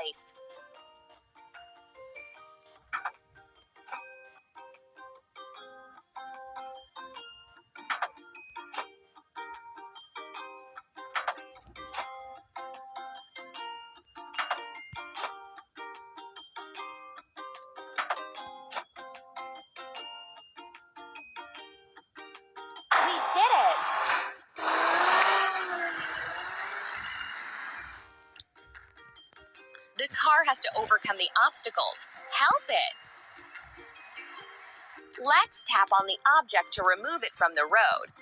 place. We did it! The car has to overcome the obstacles. Help it! Let's tap on the object to remove it from the road.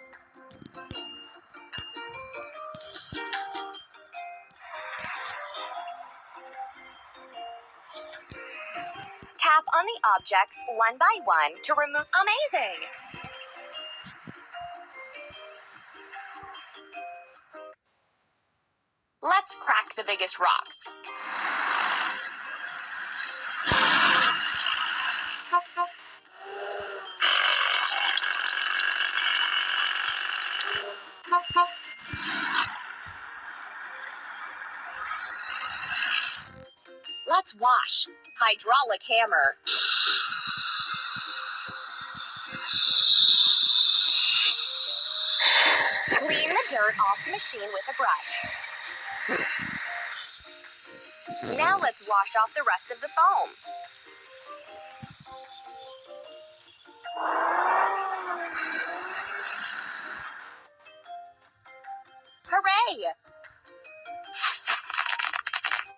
Tap on the objects one by one to remove. Amazing! Let's crack the biggest rocks. Let's wash. Hydraulic hammer. Clean the dirt off the machine with a brush. Now let's wash off the rest of the foam.